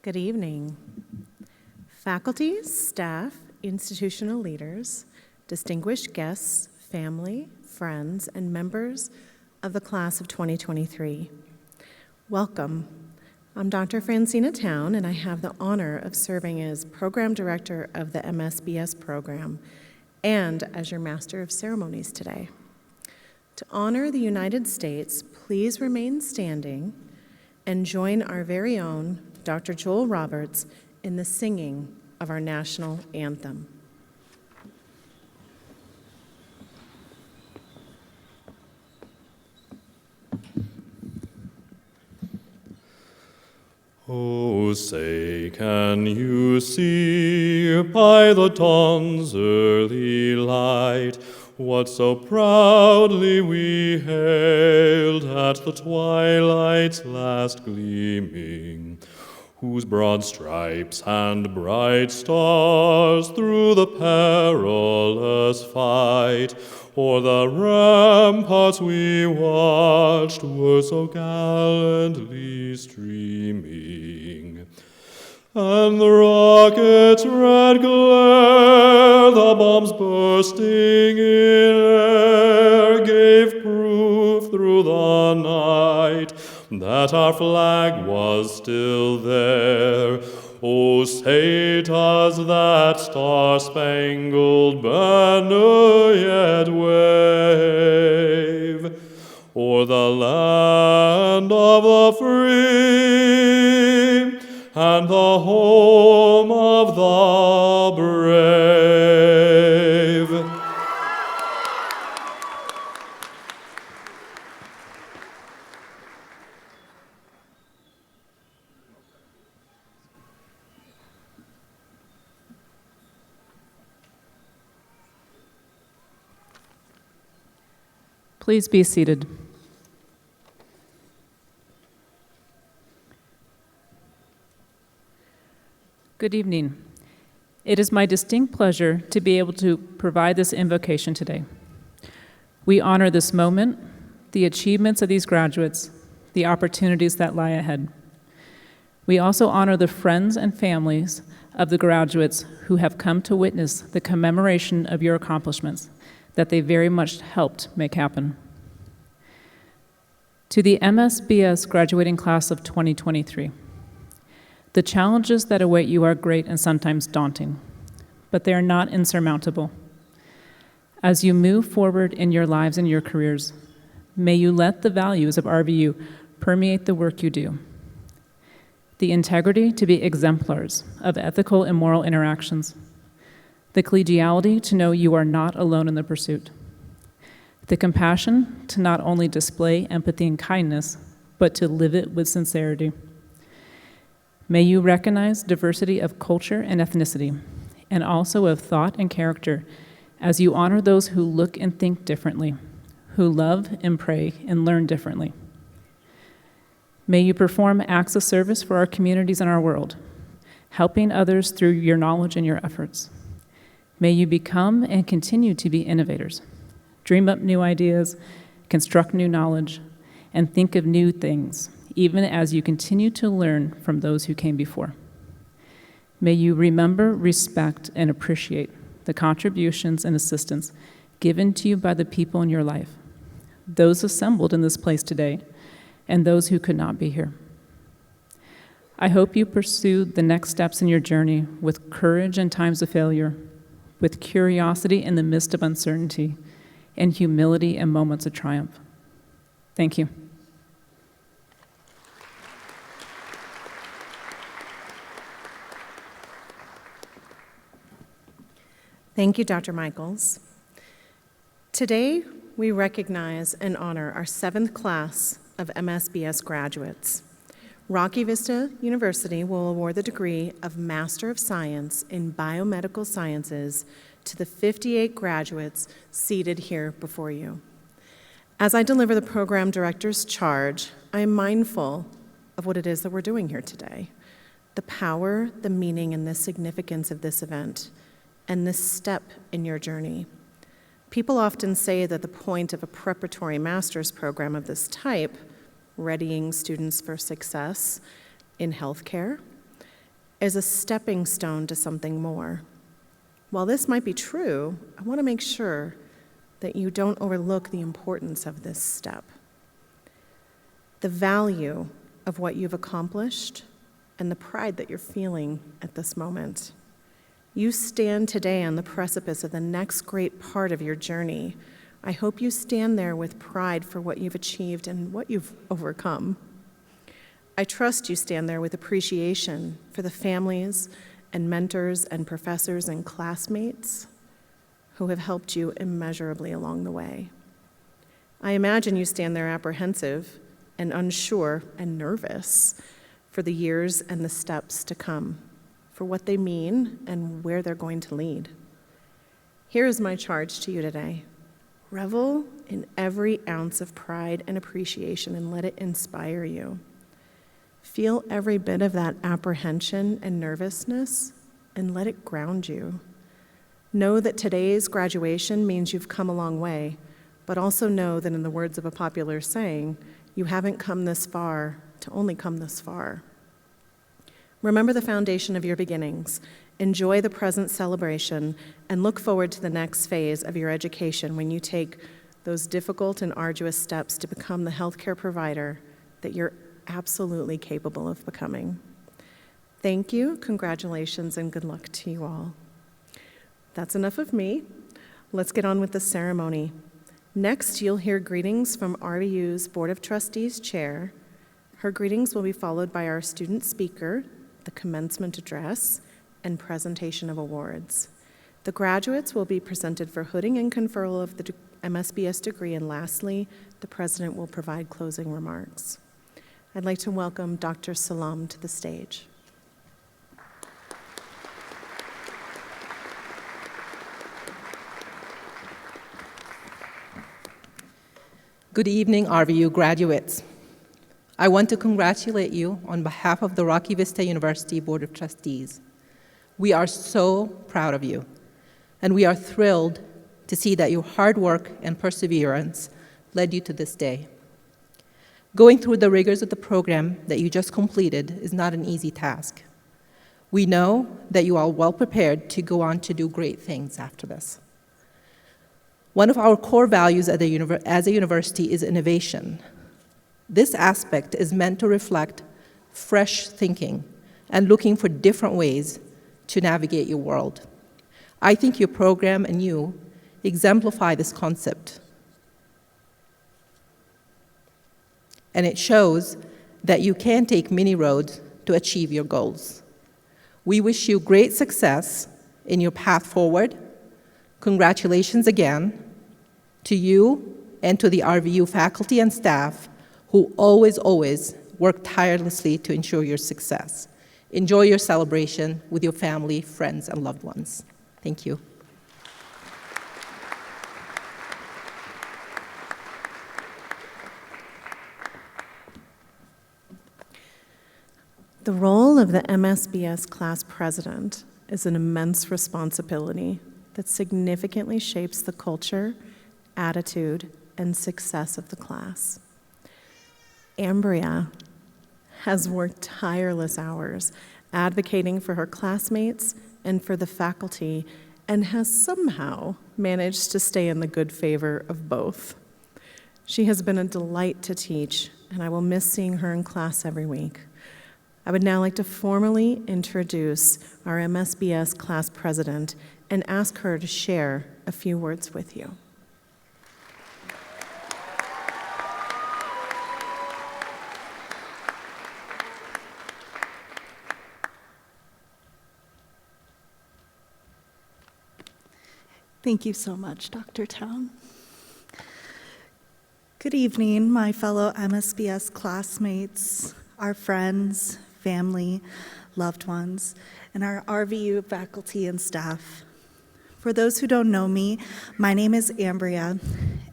Good evening. Faculty, staff, institutional leaders, distinguished guests, family, friends, and members of the class of 2023. Welcome. I'm Dr. Francina Town, and I have the honor of serving as Program Director of the MSBS program and as your Master of Ceremonies today. To honor the United States, please remain standing and join our very own Dr. Joel Roberts in the singing of our national anthem. Oh, say, can you see by the dawn's early light what so proudly we hailed at the twilight's last gleaming, whose broad stripes and bright stars through the perilous fight o'er the ramparts we watched were so gallantly streaming. And the rocket's red glare, the bombs bursting in air, gave proof through the night that our flag was still there. Oh, say does that star-spangled banner yet wave o'er the land of the free and the home of the brave? Please be seated. Good evening. It is my distinct pleasure to be able to provide this invocation today. We honor this moment, the achievements of these graduates, the opportunities that lie ahead. We also honor the friends and families of the graduates who have come to witness the commemoration of your accomplishments that they very much helped make happen. To the MSBS graduating class of 2023, the challenges that await you are great and sometimes daunting, but they are not insurmountable. As you move forward in your lives and your careers, may you let the values of RVU permeate the work you do. The integrity to be exemplars of ethical and moral interactions. The collegiality to know you are not alone in the pursuit. The compassion to not only display empathy and kindness, but to live it with sincerity. May you recognize diversity of culture and ethnicity, and also of thought and character, as you honor those who look and think differently, who love and pray and learn differently. May you perform acts of service for our communities and our world, helping others through your knowledge and your efforts. May you become and continue to be innovators, dream up new ideas, construct new knowledge, and think of new things, even as you continue to learn from those who came before. May you remember, respect, and appreciate the contributions and assistance given to you by the people in your life, those assembled in this place today, and those who could not be here. I hope you pursue the next steps in your journey with courage in times of failure, with curiosity in the midst of uncertainty, and humility in moments of triumph. Thank you. Thank you, Dr. Michaels. Today, we recognize and honor our 7th class of MSBS graduates. Rocky Vista University will award the degree of Master of Science in Biomedical Sciences to the 58 graduates seated here before you. As I deliver the program director's charge, I am mindful of what it is that we're doing here today, the power, the meaning, and the significance of this event, and this step in your journey. People often say that the point of a preparatory master's program of this type, readying students for success in healthcare, as a stepping stone to something more. While this might be true, I want to make sure that you don't overlook the importance of this step. The value of what you've accomplished and the pride that you're feeling at this moment. You stand today on the precipice of the next great part of your journey. I hope you stand there with pride for what you've achieved and what you've overcome. I trust you stand there with appreciation for the families and mentors and professors and classmates who have helped you immeasurably along the way. I imagine you stand there apprehensive and unsure and nervous for the years and the steps to come, for what they mean and where they're going to lead. Here is my charge to you today. Revel in every ounce of pride and appreciation and let it inspire you. Feel every bit of that apprehension and nervousness and let it ground you. Know that today's graduation means you've come a long way, but also know that in the words of a popular saying, you haven't come this far to only come this far. Remember the foundation of your beginnings. Enjoy the present celebration and look forward to the next phase of your education when you take those difficult and arduous steps to become the healthcare provider that you're absolutely capable of becoming. Thank you, congratulations, and good luck to you all. That's enough of me. Let's get on with the ceremony. Next, you'll hear greetings from RVU's Board of Trustees Chair. Her greetings will be followed by our student speaker, the commencement address, and presentation of awards. The graduates will be presented for hooding and conferral of the MSBS degree, and lastly, the president will provide closing remarks. I'd like to welcome Dr. Salam to the stage. Good evening, RVU graduates. I want to congratulate you on behalf of the Rocky Vista University Board of Trustees. We are so proud of you, and we are thrilled to see that your hard work and perseverance led you to this day. Going through the rigors of the program that you just completed is not an easy task. We know that you are well prepared to go on to do great things after this. One of our core values as a university is innovation. This aspect is meant to reflect fresh thinking and looking for different ways to navigate your world. I think your program and you exemplify this concept. And it shows that you can take many roads to achieve your goals. We wish you great success in your path forward. Congratulations again to you and to the RVU faculty and staff who always work tirelessly to ensure your success. Enjoy your celebration with your family, friends, and loved ones. Thank you. The role of the MSBS class president is an immense responsibility that significantly shapes the culture, attitude, and success of the class. Ambria has worked tireless hours advocating for her classmates and for the faculty, and has somehow managed to stay in the good favor of both. She has been a delight to teach, and I will miss seeing her in class every week. I would now like to formally introduce our MSBS class president and ask her to share a few words with you. Thank you so much, Dr. Town. Good evening, my fellow MSBS classmates, our friends, family, loved ones, and our RVU faculty and staff. For those who don't know me, my name is Ambria,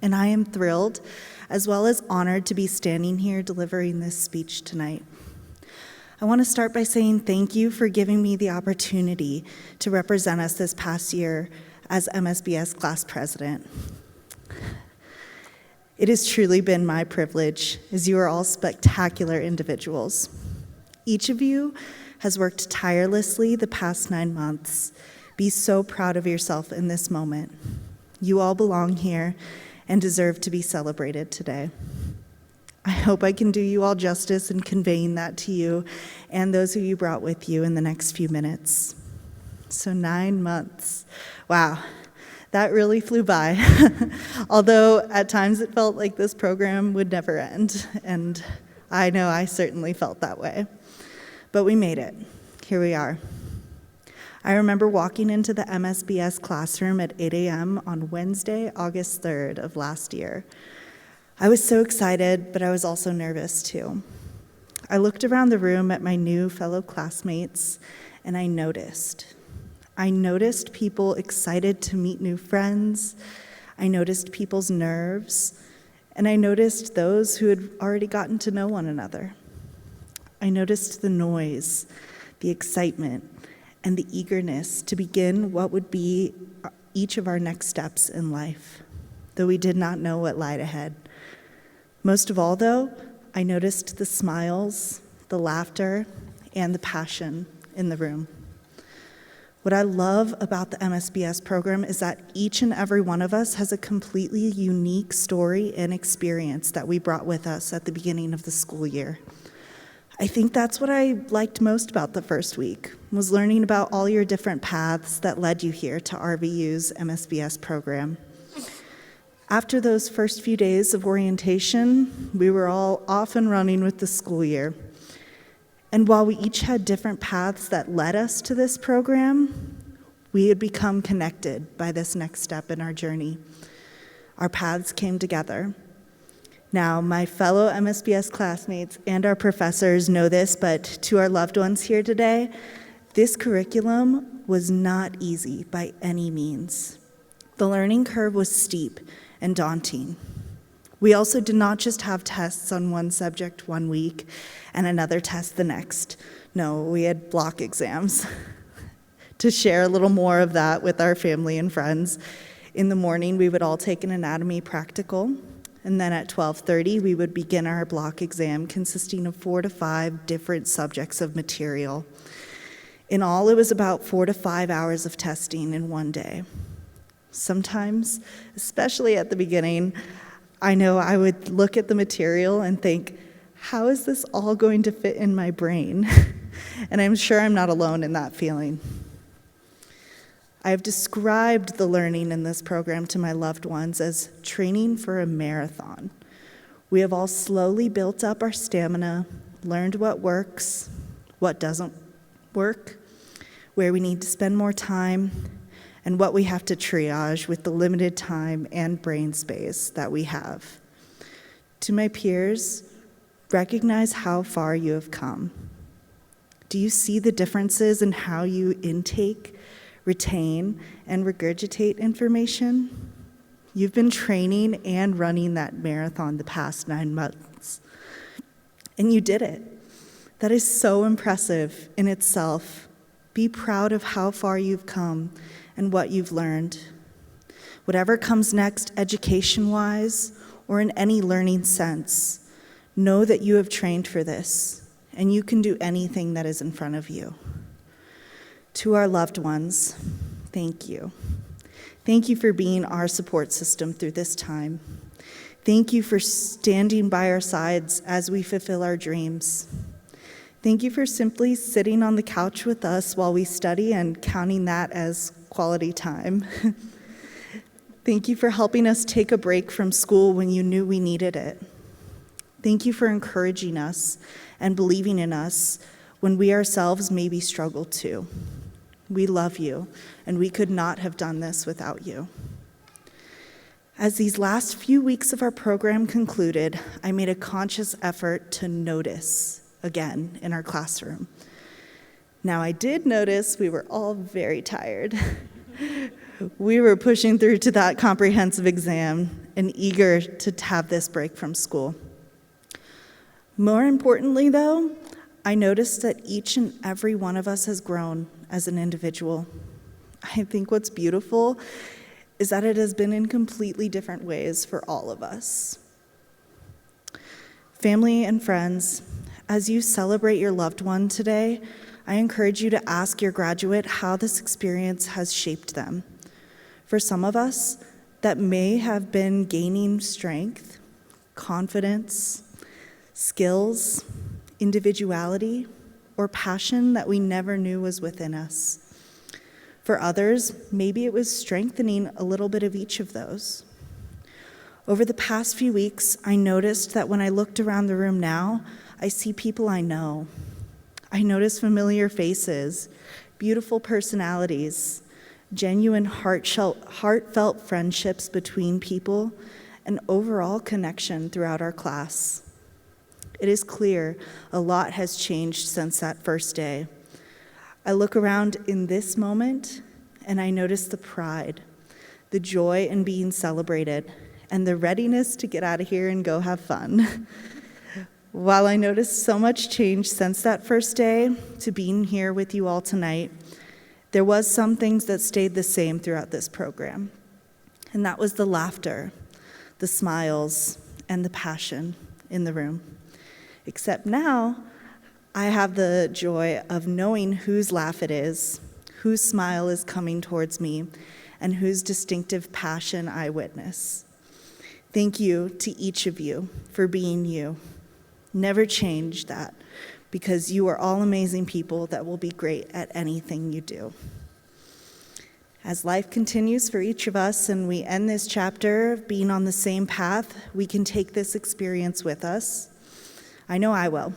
and I am thrilled as well as honored to be standing here delivering this speech tonight. I want to start by saying thank you for giving me the opportunity to represent us this past year as MSBS class president. It has truly been my privilege, as you are all spectacular individuals. Each of you has worked tirelessly the past 9 months. Be so proud of yourself in this moment. You all belong here and deserve to be celebrated today. I hope I can do you all justice in conveying that to you and those who you brought with you in the next few minutes. So 9 months. Wow, that really flew by. Although at times it felt like this program would never end, and I know I certainly felt that way. But we made it. Here we are. I remember walking into the MSBS classroom at 8 a.m. on Wednesday, August 3rd of last year. I was so excited, but I was also nervous too. I looked around the room at my new fellow classmates, and I noticed. I noticed people excited to meet new friends. I noticed people's nerves, and I noticed those who had already gotten to know one another. I noticed the noise, the excitement, and the eagerness to begin what would be each of our next steps in life, though we did not know what lied ahead. Most of all, though, I noticed the smiles, the laughter, and the passion in the room. What I love about the MSBS program is that each and every one of us has a completely unique story and experience that we brought with us at the beginning of the school year. I think that's what I liked most about the first week, was learning about all your different paths that led you here to RVU's MSBS program. After those first few days of orientation, we were all off and running with the school year. And while we each had different paths that led us to this program, we had become connected by this next step in our journey. Our paths came together. Now, my fellow MSBS classmates and our professors know this, but to our loved ones here today, this curriculum was not easy by any means. The learning curve was steep and daunting. We also did not just have tests on one subject one week and another test the next. No, we had block exams. To share a little more of that with our family and friends, in the morning we would all take an anatomy practical, and then at 12:30 we would begin our block exam consisting of 4 to 5 different subjects of material. In all, it was about 4 to 5 hours of testing in one day. Sometimes, especially at the beginning, I know I would look at the material and think, how is this all going to fit in my brain? And I'm sure I'm not alone in that feeling. I've described the learning in this program to my loved ones as training for a marathon. We have all slowly built up our stamina, learned what works, what doesn't work, where we need to spend more time, and what we have to triage with the limited time and brain space that we have. To my peers, recognize how far you have come. Do you see the differences in how you intake, retain, and regurgitate information? You've been training and running that marathon the past 9 months, and you did it. That is so impressive in itself. Be proud of how far you've come and what you've learned. Whatever comes next, education-wise or in any learning sense, know that you have trained for this, and you can do anything that is in front of you. To our loved ones, thank you. Thank you for being our support system through this time. Thank you for standing by our sides as we fulfill our dreams. Thank you for simply sitting on the couch with us while we study and counting that as quality time. Thank you for helping us take a break from school when you knew we needed it. Thank you for encouraging us and believing in us when we ourselves maybe struggled too. We love you, and we could not have done this without you. As these last few weeks of our program concluded, I made a conscious effort to notice again in our classroom. Now, I did notice we were all very tired. We were pushing through to that comprehensive exam and eager to have this break from school. More importantly, though, I noticed that each and every one of us has grown as an individual. I think what's beautiful is that it has been in completely different ways for all of us. Family and friends, as you celebrate your loved one today, I encourage you to ask your graduate how this experience has shaped them. For some of us, that may have been gaining strength, confidence, skills, individuality, or passion that we never knew was within us. For others, maybe it was strengthening a little bit of each of those. Over the past few weeks, I noticed that when I looked around the room now, I see people I know. I notice familiar faces, beautiful personalities, genuine heartfelt friendships between people, and overall connection throughout our class. It is clear a lot has changed since that first day. I look around in this moment and I notice the pride, the joy in being celebrated, and the readiness to get out of here and go have fun. While I noticed so much change since that first day to being here with you all tonight, there was some things that stayed the same throughout this program. And that was the laughter, the smiles, and the passion in the room. Except now, I have the joy of knowing whose laugh it is, whose smile is coming towards me, and whose distinctive passion I witness. Thank you to each of you for being you. Never change that, because you are all amazing people that will be great at anything you do. As life continues for each of us and we end this chapter of being on the same path, we can take this experience with us. I know I will.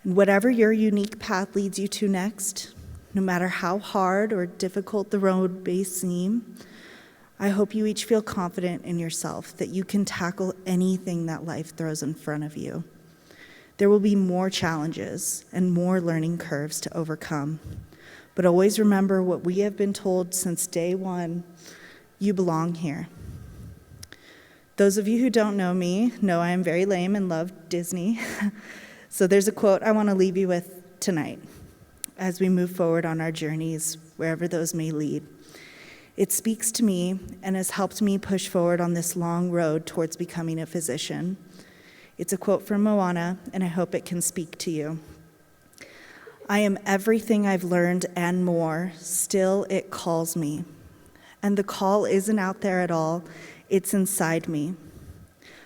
And whatever your unique path leads you to next, no matter how hard or difficult the road may seem, I hope you each feel confident in yourself that you can tackle anything that life throws in front of you. There will be more challenges and more learning curves to overcome. But always remember what we have been told since day one: you belong here. Those of you who don't know me know I am very lame and love Disney. So there's a quote I want to leave you with tonight as we move forward on our journeys, wherever those may lead. It speaks to me and has helped me push forward on this long road towards becoming a physician. It's a quote from Moana, and I hope it can speak to you. I am everything I've learned and more, still it calls me. And the call isn't out there at all, it's inside me.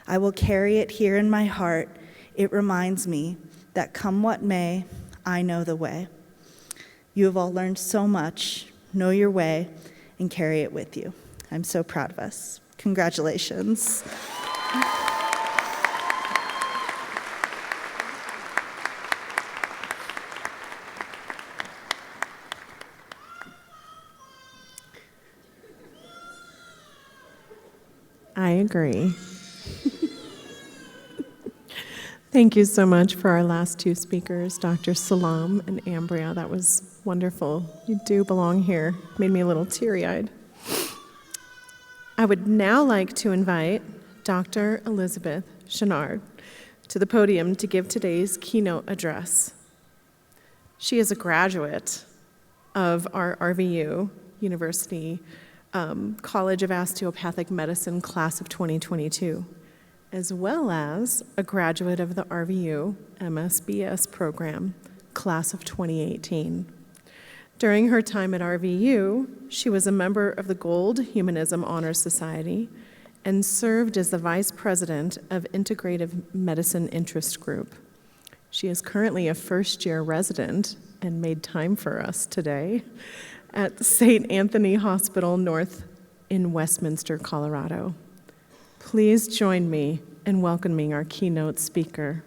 I will carry it here in my heart. It reminds me that come what may, I know the way. You have all learned so much. Know your way and carry it with you. I'm so proud of us. Congratulations. I agree. Thank you so much for our last two speakers, Dr. Salam and Ambria. That was wonderful. You do belong here. Made me a little teary-eyed. I would now like to invite Dr. Elizabeth Chenard to the podium to give today's keynote address. She is a graduate of our RVU University College of Osteopathic Medicine class of 2022, as well as a graduate of the RVU MSBS program class of 2018. During her time at RVU, she was a member of the Gold Humanism Honor Society and served as the vice president of Integrative Medicine Interest Group. She is currently a first-year resident and made time for us today at St. Anthony Hospital North in Westminster, Colorado. Please join me in welcoming our keynote speaker.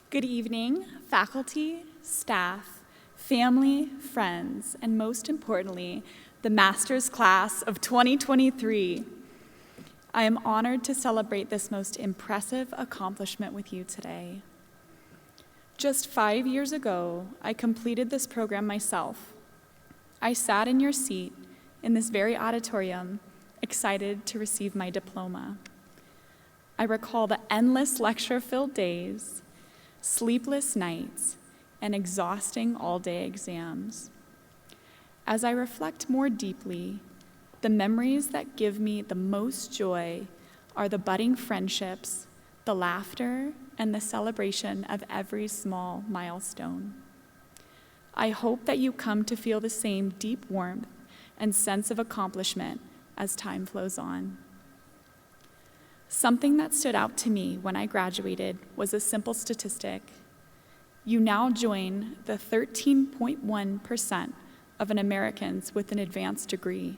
Good evening, faculty, staff, family, friends, and most importantly, the master's class of 2023. I am honored to celebrate this most impressive accomplishment with you today. Just 5 years ago, I completed this program myself. I sat in your seat in this very auditorium, excited to receive my diploma. I recall the endless lecture-filled days, sleepless nights, and exhausting all-day exams. As I reflect more deeply, the memories that give me the most joy are the budding friendships, the laughter, and the celebration of every small milestone. I hope that you come to feel the same deep warmth and sense of accomplishment as time flows on. Something that stood out to me when I graduated was a simple statistic. You now join the 13.1% of Americans with an advanced degree.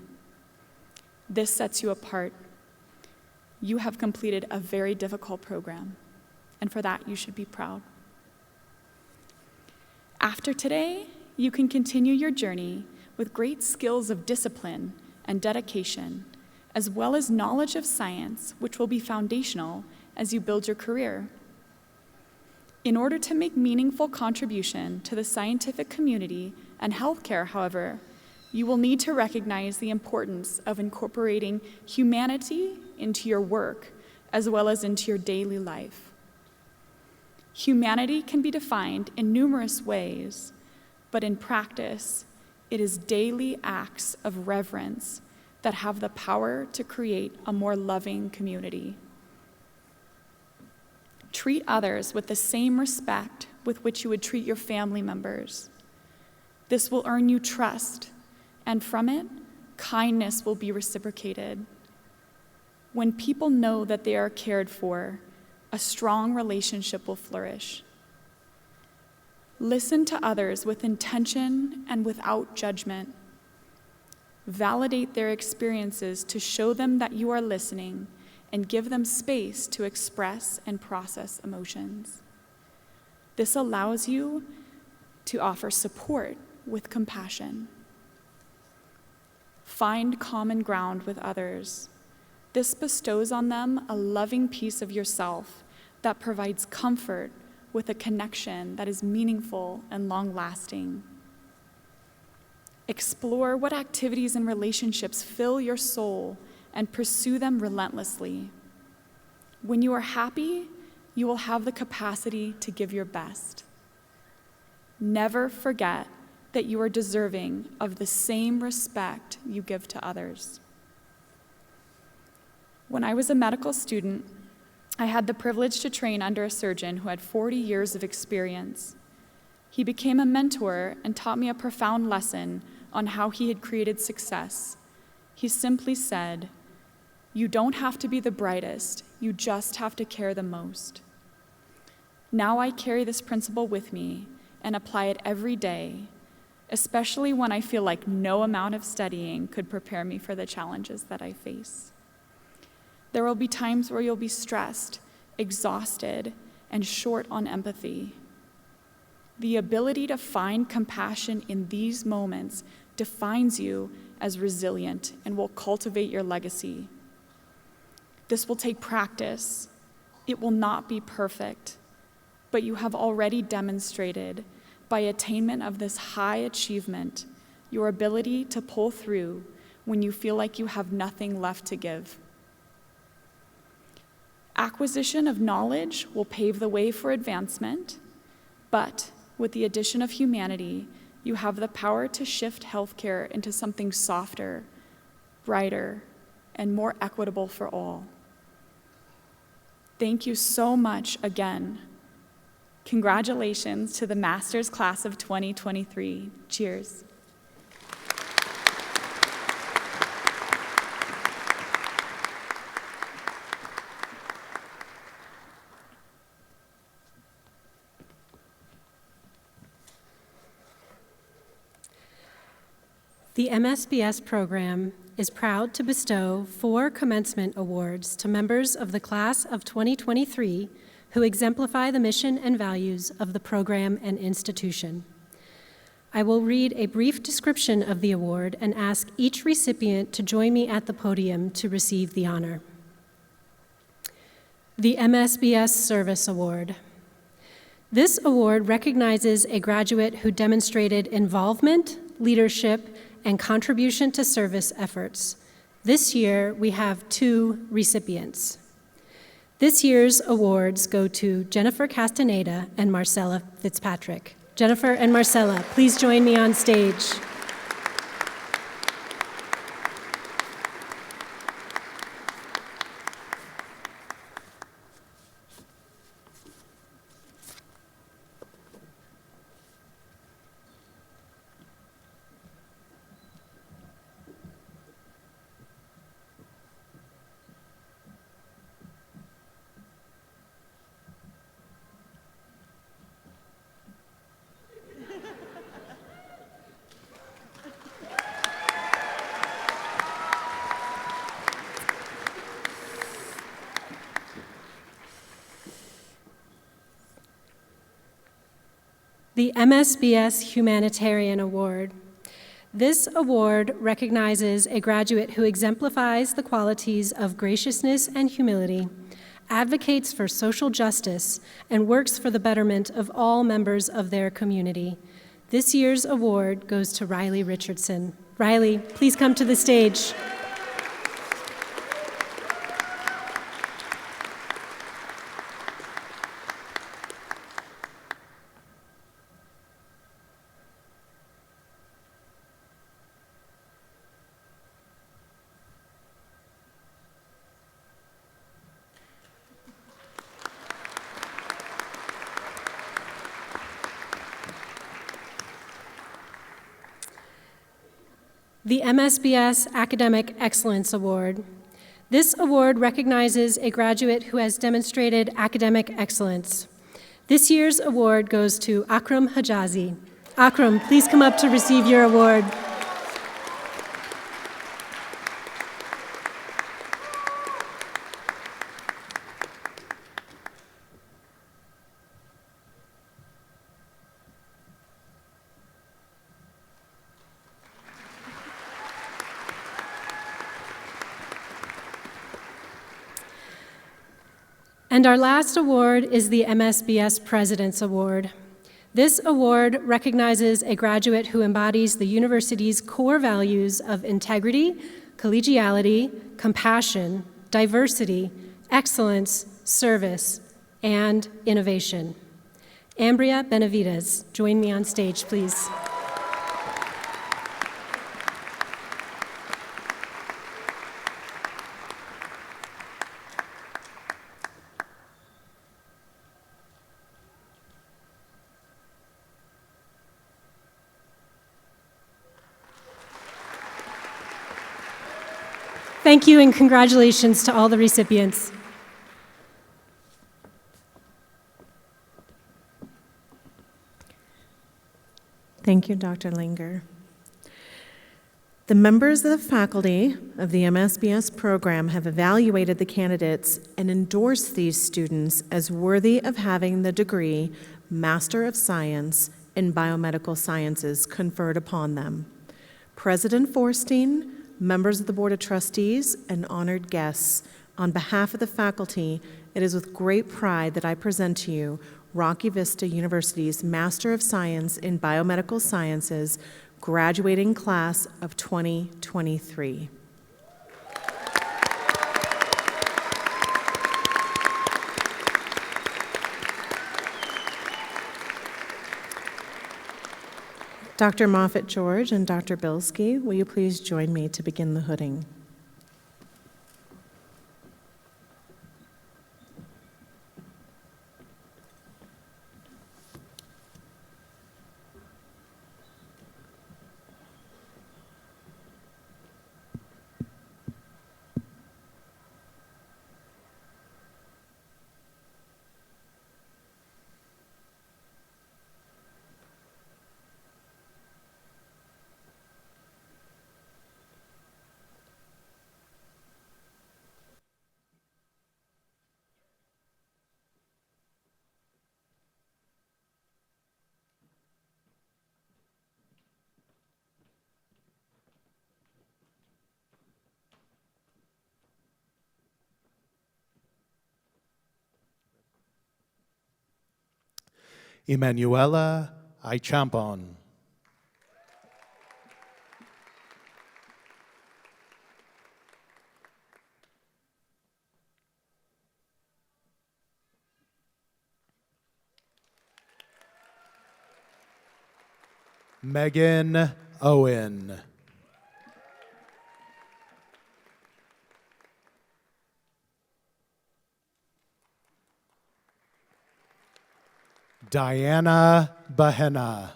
This sets you apart. You have completed a very difficult program, and for that you should be proud. After today, you can continue your journey with great skills of discipline and dedication, as well as knowledge of science, which will be foundational as you build your career. In order to make meaningful contribution to the scientific community and healthcare, however, you will need to recognize the importance of incorporating humanity into your work as well as into your daily life. Humanity can be defined in numerous ways, but in practice, it is daily acts of reverence that have the power to create a more loving community. Treat others with the same respect with which you would treat your family members. This will earn you trust, and from it, kindness will be reciprocated. When people know that they are cared for, a strong relationship will flourish. Listen to others with intention and without judgment. Validate their experiences to show them that you are listening and give them space to express and process emotions. This allows you to offer support with compassion. Find common ground with others. This bestows on them a loving piece of yourself that provides comfort with a connection that is meaningful and long-lasting. Explore what activities and relationships fill your soul and pursue them relentlessly. When you are happy, you will have the capacity to give your best. Never forget that you are deserving of the same respect you give to others. When I was a medical student, I had the privilege to train under a surgeon who had 40 years of experience. He became a mentor and taught me a profound lesson on how he had created success. He simply said, "You don't have to be the brightest, you just have to care the most." Now I carry this principle with me and apply it every day, especially when I feel like no amount of studying could prepare me for the challenges that I face. There will be times where you'll be stressed, exhausted, and short on empathy. The ability to find compassion in these moments defines you as resilient and will cultivate your legacy. This will take practice. It will not be perfect, but you have already demonstrated by attainment of this high achievement your ability to pull through when you feel like you have nothing left to give. Acquisition of knowledge will pave the way for advancement, but with the addition of humanity, you have the power to shift healthcare into something softer, brighter, and more equitable for all. Thank you so much again. Congratulations to the Master's Class of 2023. Cheers. The MSBS program is proud to bestow 4 commencement awards to members of the class of 2023 who exemplify the mission and values of the program and institution. I will read a brief description of the award and ask each recipient to join me at the podium to receive the honor. The MSBS Service Award. This award recognizes a graduate who demonstrated involvement, leadership, and contribution to service efforts. This year, we have 2 recipients. This year's awards go to Jennifer Castaneda and Marcella Fitzpatrick. Jennifer and Marcella, please join me on stage. The MSBS Humanitarian Award. This award recognizes a graduate who exemplifies the qualities of graciousness and humility, advocates for social justice, and works for the betterment of all members of their community. This year's award goes to Riley Richardson. Riley, please come to the stage. The MSBS Academic Excellence Award. This award recognizes a graduate who has demonstrated academic excellence. This year's award goes to Akram Hajazi. Akram, please come up to receive your award. And our last award is the MSBS President's Award. This award recognizes a graduate who embodies the university's core values of integrity, collegiality, compassion, diversity, excellence, service, and innovation. Ambria Benavides, join me on stage, please. Thank you and congratulations to all the recipients. Thank you, Dr. Linger. The members of the faculty of the MSBS program have evaluated the candidates and endorsed these students as worthy of having the degree Master of Science in Biomedical Sciences conferred upon them. President Forstein, members of the Board of Trustees, and honored guests, on behalf of the faculty, it is with great pride that I present to you Rocky Vista University's Master of Science in Biomedical Sciences graduating class of 2023. Dr. Moffett-George and Dr. Bilski, will you please join me to begin the hooding? Emanuela Aichampon. Megan Owen. Diana Bahena.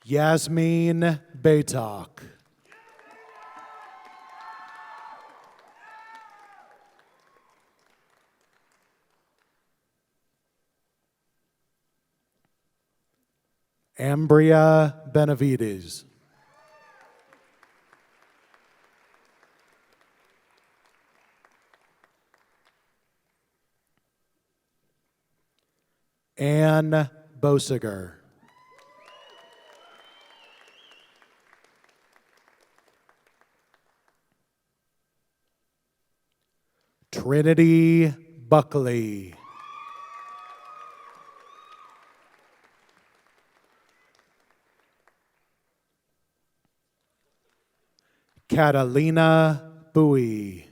Yasmin Baytok. Ambria Benavides. Anne Bosiger. Trinity Buckley. Catalina Bowie.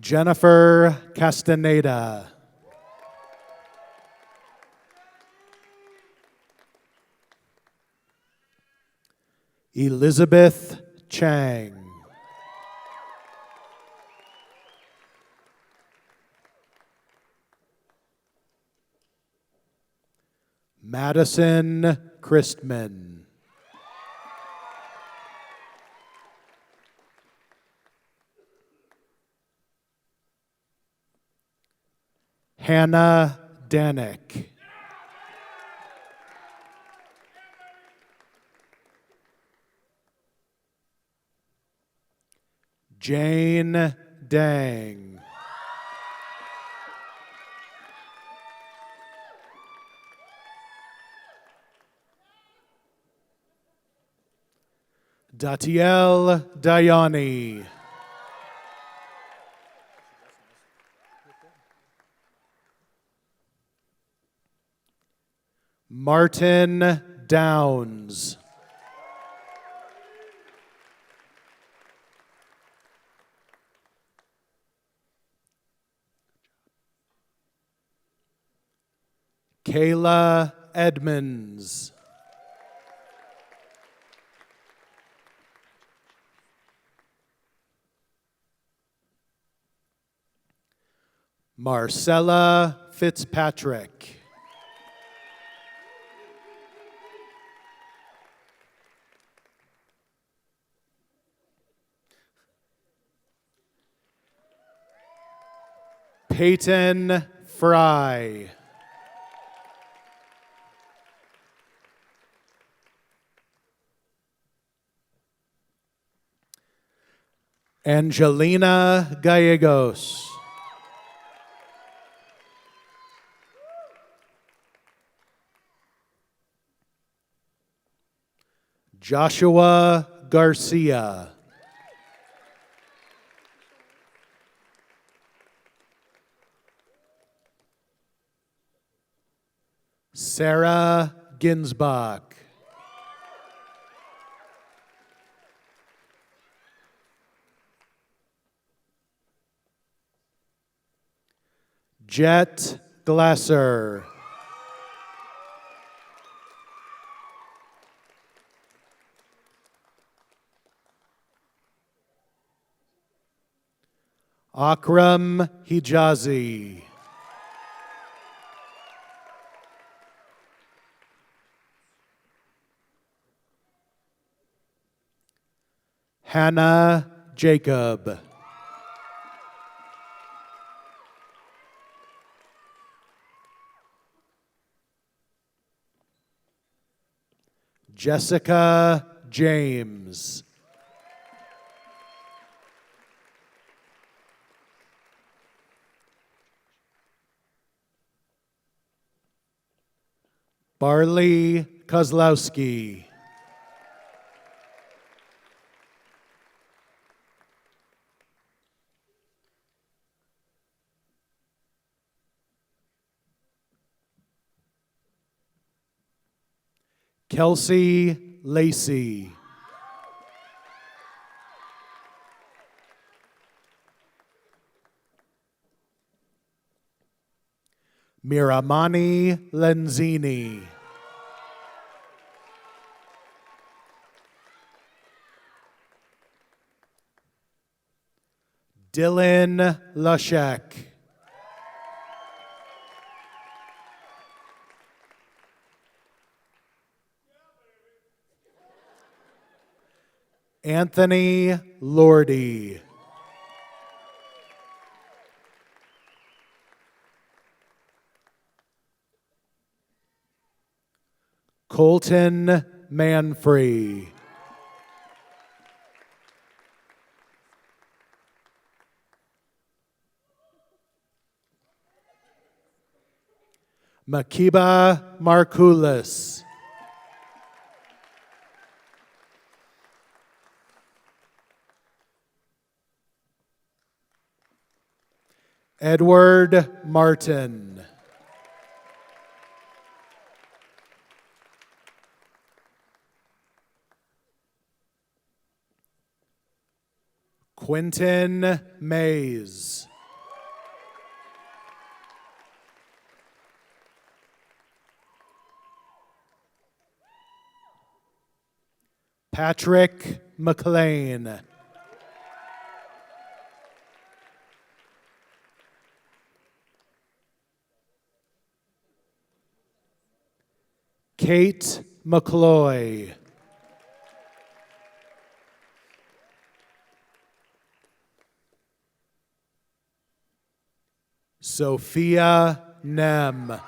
Jennifer Castaneda. Elizabeth Chang. Madison Christman. Hannah Danick. Jane Dang. Datiel Dayani. Martin Downs. Kayla Edmonds. Marcella Fitzpatrick. Peyton Fry. Angelina Gallegos. Joshua Garcia. Sarah Ginsbach. Jet Glasser. Akram Hijazi. Hannah Jacob. Jessica James. Barley Kozlowski. Kelsey Lacey. Miramani Lenzini. Dylan Lashek. Anthony Lordy. Colton Manfree. Makiba Markulis. Edward Martin. Quentin Mays. Patrick McLean. Kate McCloy. Sophia Nem.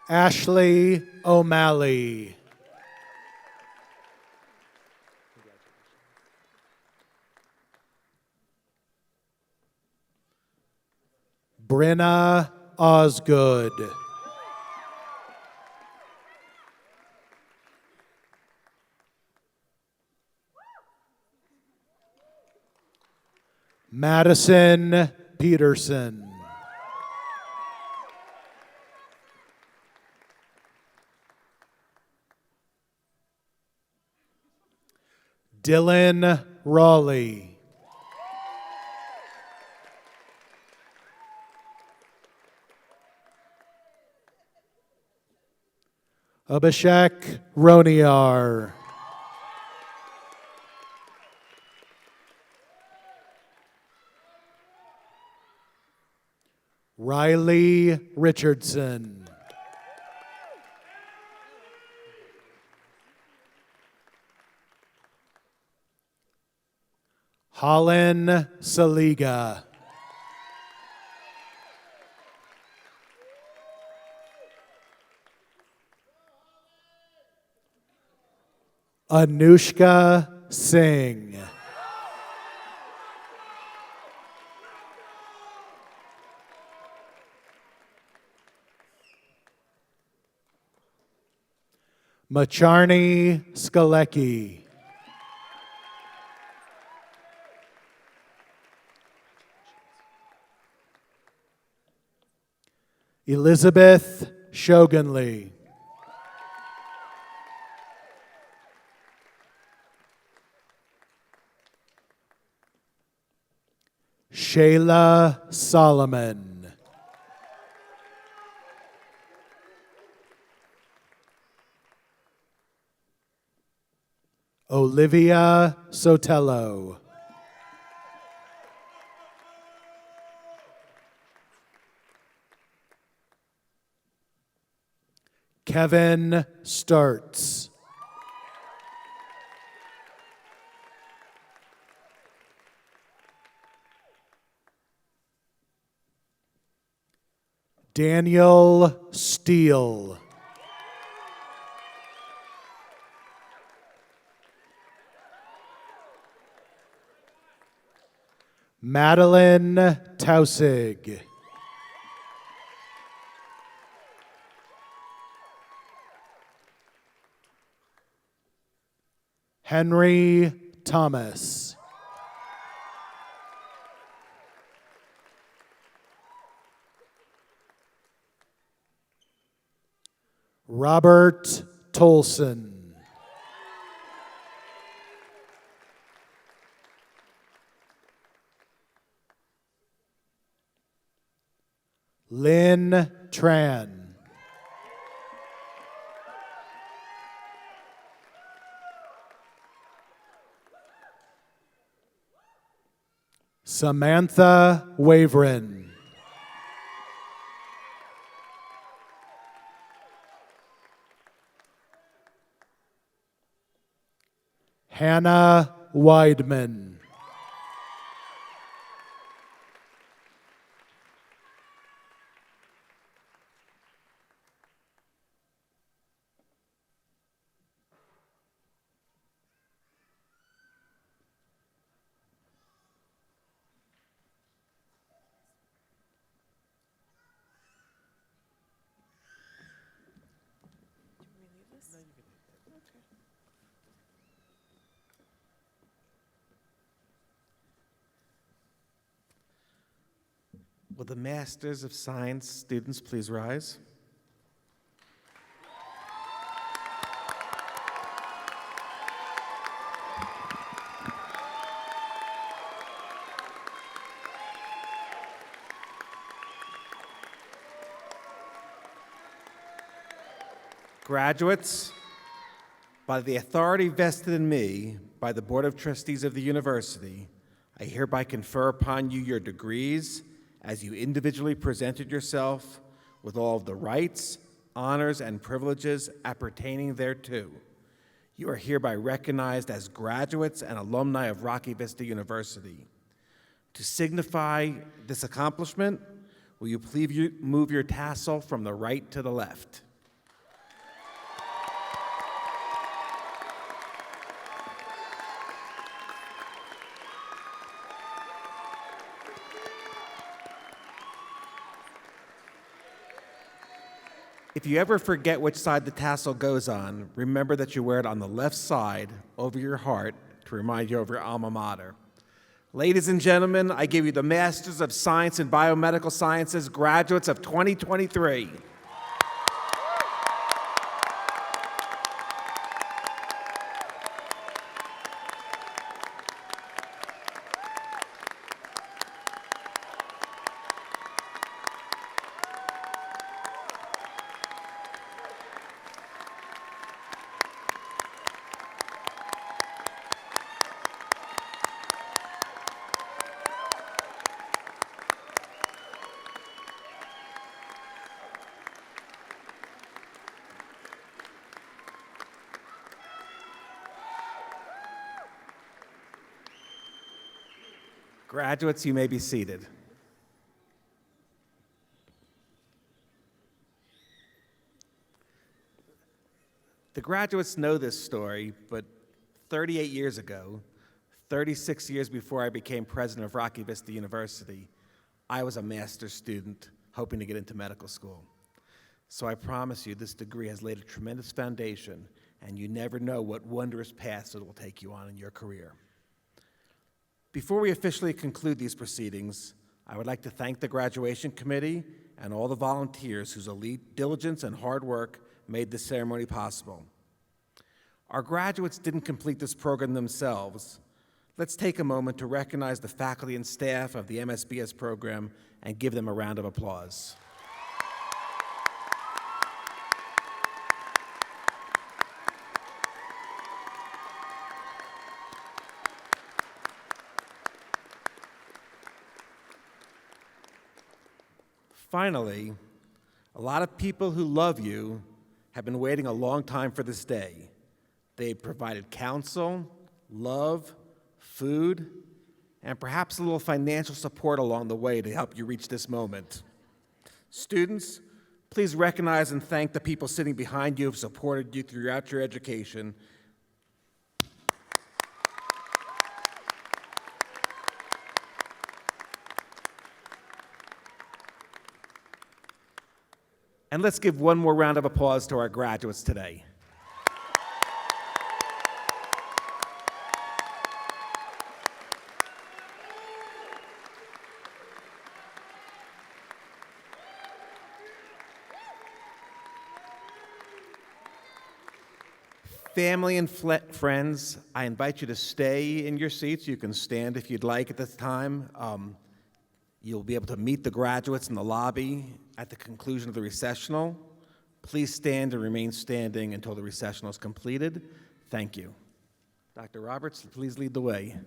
Ashley O'Malley. Brenna Osgood. Madison Peterson. Dylan Raleigh. Abhishek Roniar. Riley Richardson. Holland Saliga. Anushka Singh. Macharni Skalecki. Elizabeth Shogunley. Shayla Solomon. Olivia Sotelo. Kevin Starts. Daniel Steele. Madeline Tausig. Henry Thomas. Robert Tolson. Lynn Tran. Samantha Waverin. Hannah Weidman. Will the Masters of Science students please rise? Graduates, by the authority vested in me by the Board of Trustees of the university, I hereby confer upon you your degrees as you individually presented yourself with all of the rights, honors, and privileges appertaining thereto. You are hereby recognized as graduates and alumni of Rocky Vista University. To signify this accomplishment, will you please move your tassel from the right to the left? If you ever forget which side the tassel goes on, remember that you wear it on the left side over your heart to remind you of your alma mater. Ladies and gentlemen, I give you the Masters of Science in Biomedical Sciences graduates of 2023. Graduates, you may be seated. The graduates know this story, but 38 years ago, 36 years before I became president of Rocky Vista University, I was a master's student hoping to get into medical school. So I promise you this degree has laid a tremendous foundation, and you never know what wondrous paths it will take you on in your career. Before we officially conclude these proceedings, I would like to thank the graduation committee and all the volunteers whose diligence and hard work made this ceremony possible. Our graduates didn't complete this program themselves. Let's take a moment to recognize the faculty and staff of the MSBS program and give them a round of applause. Finally, a lot of people who love you have been waiting a long time for this day. They've provided counsel, love, food, and perhaps a little financial support along the way to help you reach this moment. Students, please recognize and thank the people sitting behind you who have supported you throughout your education. And let's give one more round of applause to our graduates today. Family and friends, I invite you to stay in your seats. You can stand if you'd like at this time. You'll be able to meet the graduates in the lobby at the conclusion of the recessional. Please stand and remain standing until the recessional is completed. Thank you. Dr. Roberts, please lead the way.